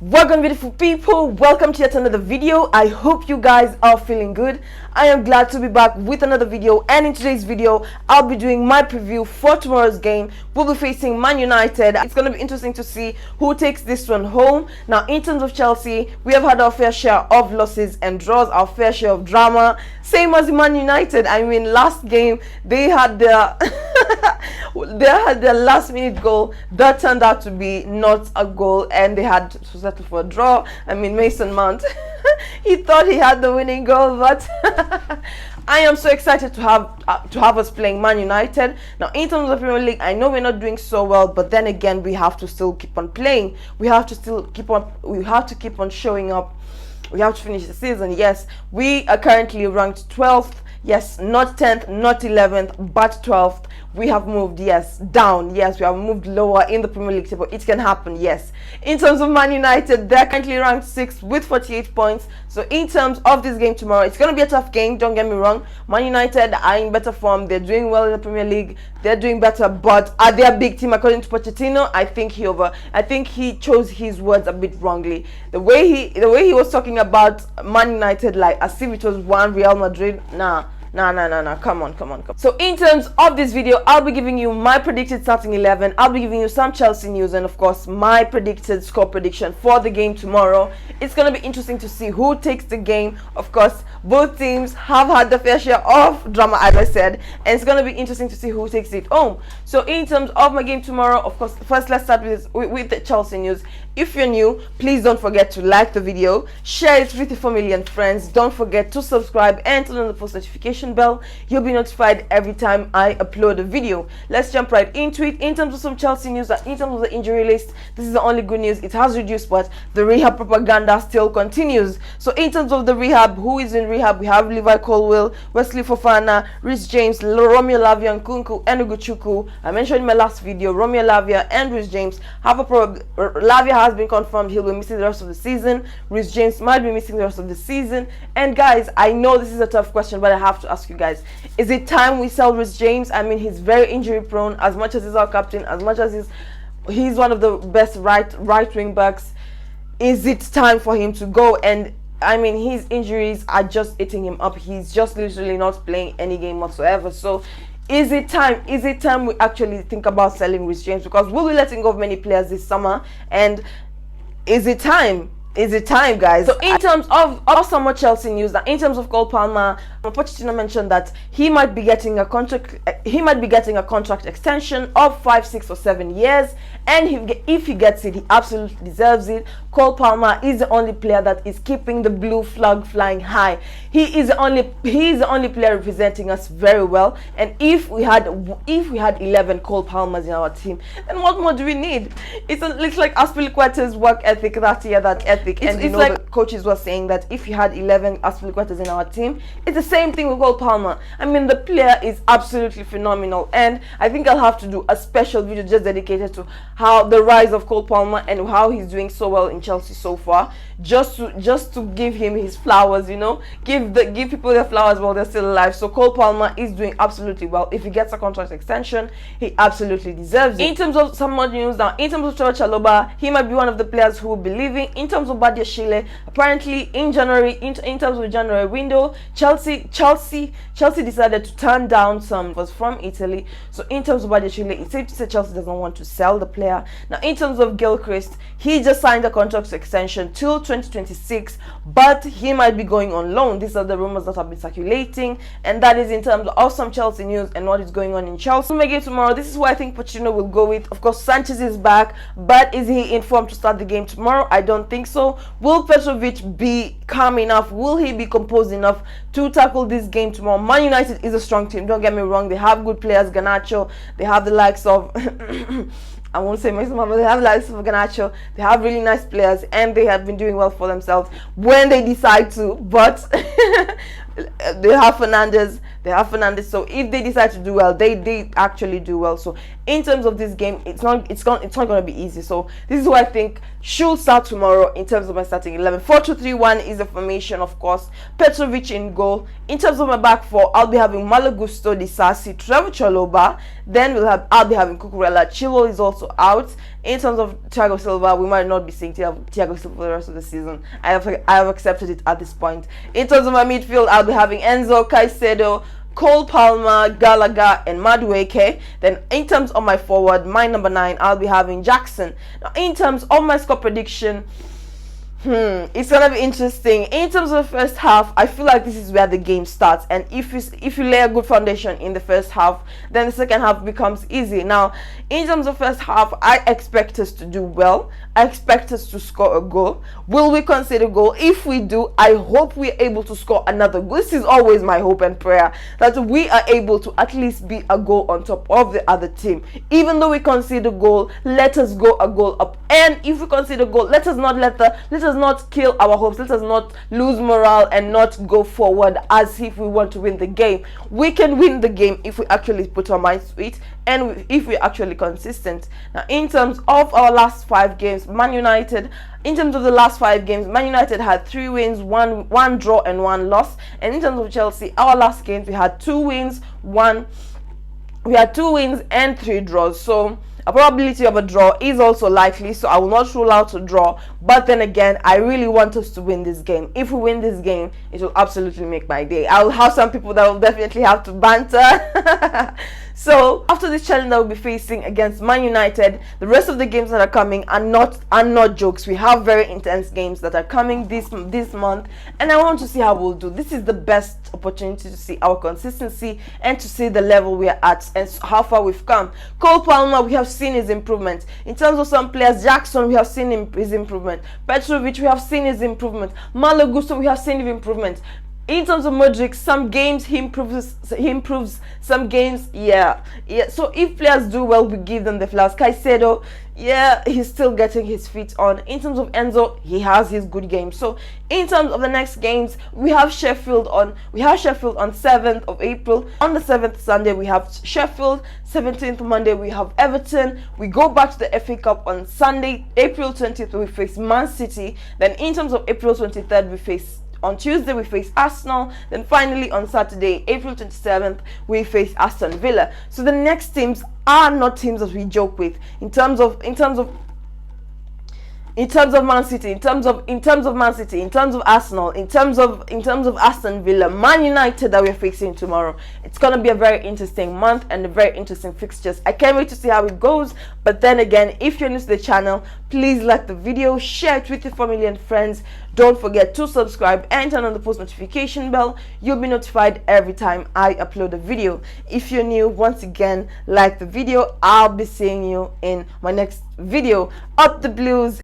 Welcome, beautiful people. Welcome to yet another video. I hope you guys are feeling good. I am glad to be back with another video, and in today's video I'll be doing my preview for tomorrow's game. We'll be facing Man United. It's going to be interesting to see who takes this one home. Now, in terms of Chelsea, we have had our fair share of losses and draws, our fair share of drama, same as Man United. I mean, last game they had their last minute goal that turned out to be not a goal, and they had to settle for a draw. I mean, Mason Mount he thought he had the winning goal, but I am so excited to have us playing Man United. Now, in terms of Premier League, I know we're not doing so well, but then again, we have to still keep on playing. We have to keep on showing up. We have to finish the season. Yes, we are currently ranked 12th. Yes, not 10th, not 11th, but 12th. We have moved, yes, down. Yes, we have moved lower in the Premier League table. It can happen, yes. In terms of Man United, they're currently ranked 6th with 48 points. So in terms of this game tomorrow, it's going to be a tough game, don't get me wrong. Man United are in better form. They're doing well in the Premier League. They're doing better, but are they a big team according to Pochettino? I think he chose his words a bit wrongly. The way he was talking about Man United, like as if it was one Real Madrid. Nah, come on. So in terms of this video, I'll be giving you my predicted starting 11. I'll be giving you some Chelsea news and of course my predicted score prediction for the game tomorrow. It's going to be interesting to see who takes the game. Of course, both teams have had the fair share of drama, as I said, and it's going to be interesting to see who takes it home. So in terms of my game tomorrow, of course, first let's start with the Chelsea news. If you're new, please don't forget to like the video, share it with your family and friends. Don't forget to subscribe and turn on the post notification bell. You'll be notified every time I upload a video. Let's jump right into it. In terms of some Chelsea news, in terms of the injury list, this is the only good news. It has reduced, but the rehab propaganda still continues. So in terms of the rehab, who is in rehab? We have Levi Colwill, Wesley Fofana, Reece James, Romeo Lavia, Nkunku, and Ugochukwu. I mentioned in my last video, Romeo Lavia and Reece James have a problem. Lavia has been confirmed he'll be missing the rest of the season. Reece James might be missing the rest of the season. And guys, I know this is a tough question, but I have to ask you guys, is it time we sell Reece James? I mean, he's very injury prone. As much as he's our captain, as much as he's one of the best right wing backs, is it time for him to go? And I mean, his injuries are just eating him up. He's just literally not playing any game whatsoever. So is it time we actually think about selling Reece James? Because we'll be letting go of many players this summer, and is it time, guys? So in terms of some Chelsea news, in terms of Cole Palmer, Pochettino mentioned that he might be getting a contract extension of 5, 6, or 7 years, and if he gets it, he absolutely deserves it. Cole Palmer is the only player that is keeping the blue flag flying high. He is the only player representing us very well. And if we had 11 Cole Palmers in our team, then what more do we need? It's like Azpilicueta's work ethic that year, and it's like the coaches were saying that if you had 11 Azpilicuetas in our team, it's the same thing with Cole Palmer. I mean, the player is absolutely phenomenal, and I think I'll have to do a special video just dedicated to how the rise of Cole Palmer and how he's doing so well in Chelsea so far, just to give him his flowers, you know, give people their flowers while they're still alive. So Cole Palmer is doing absolutely well. If he gets a contract extension, he absolutely deserves it. In terms of some more news now, in terms of Trevoh Chalobah, he might be one of the players who will be leaving. In terms of Badiashile, apparently in January, in terms of January window, Chelsea decided to turn down some was from Italy. So in terms of Badiashile, it's safe to say Chelsea doesn't want to sell the player. Now, in terms of Gilchrist, he just signed a contract extension till 2026, but he might be going on loan. These are the rumors that have been circulating, and that is in terms of some Chelsea news and what is going on in Chelsea. So my game tomorrow, this is who I think Pochettino will go with. Of course, Sanchez is back, but is he in form to start the game tomorrow? I don't think so. Will Petrovic be calm enough? Will he be composed enough to tackle this game tomorrow? Man United is a strong team, don't get me wrong. They have good players, Garnacho. They have the likes of I won't say Mason Mount, but they have likes of Garnacho. They have really nice players, and they have been doing well for themselves when they decide to. But They have Fernandez. So if they decide to do well, they actually do well. So in terms of this game, it's not going to be easy. So this is what I think should start tomorrow in terms of my starting 11. 4-2-3-1 is the formation, of course. Petrovic in goal. In terms of my back four, I'll be having Malo Gusto, Disasi, Trevor Chalobah. Then I'll be having Cucurella. Chilwell is also out. In terms of Thiago Silva, we might not be seeing Thiago Silva for the rest of the season. I have accepted it at this point. In terms of my midfield, I'll be having Enzo, Caicedo, Cole Palmer, Gallagher, and Madueke. Then in terms of my forward, my number 9, I'll be having Jackson. Now in terms of my score prediction, it's gonna be interesting. In terms of the first half, I feel like this is where the game starts, and if you lay a good foundation in the first half, then the second half becomes easy. Now in terms of first half, I expect us to do well. I expect us to score a goal. Will we concede a goal? If we do, I hope we're able to score another goal. This is always my hope and prayer, that we are able to at least be a goal on top of the other team. Even though we concede a goal, let us go a goal up. And if we concede a goal, let us not kill our hopes. Let us not lose morale and not go forward as if we want to win the game. We can win the game if we actually put our minds to it, and if we're actually consistent. Now in terms of our last 5 games, Man United had 3 wins, one draw and 1 loss. And in terms of Chelsea, our last games, we had 2 wins and 3 draws. So a probability of a draw is also likely, so I will not rule out a draw. But then again, I really want us to win this game. If we win this game, it will absolutely make my day. I'll have some people that will definitely have to banter. So after this challenge that we'll be facing against Man United, the rest of the games that are coming are not jokes. We have very intense games that are coming this month, and I want to see how we'll do. This is the best opportunity to see our consistency and to see the level we are at and how far we've come. Cole Palmer, we have seen his improvement. In terms of some players, Jackson, we have seen his improvement. Petrovic, we have seen his improvement. Malo Gusto, we have seen his improvement. In terms of Modric, some games he improves, some games, yeah. So if players do well, we give them the flowers. Caicedo, yeah, he's still getting his feet on. In terms of Enzo, he has his good games. So in terms of the next games, we have Sheffield on 7th of April. On the 7th Sunday, we have Sheffield. 17th Monday, we have Everton. We go back to the FA Cup on Sunday, April 20th, we face Man City. Then in terms of April 23rd, on Tuesday, we face Arsenal. Then finally on Saturday, April 27th, we face Aston Villa. So the next teams are not teams that we joke with. In terms of Man City, in terms of Arsenal, in terms of Aston Villa, Man United that we're facing tomorrow, it's gonna be a very interesting month and a very interesting fixtures. I can't wait to see how it goes. But then again, if you're new to the channel, please like the video, share it with your family and friends. Don't forget to subscribe and turn on the post notification bell. You'll be notified every time I upload a video. If you're new, once again, like the video. I'll be seeing you in my next video. Up the Blues.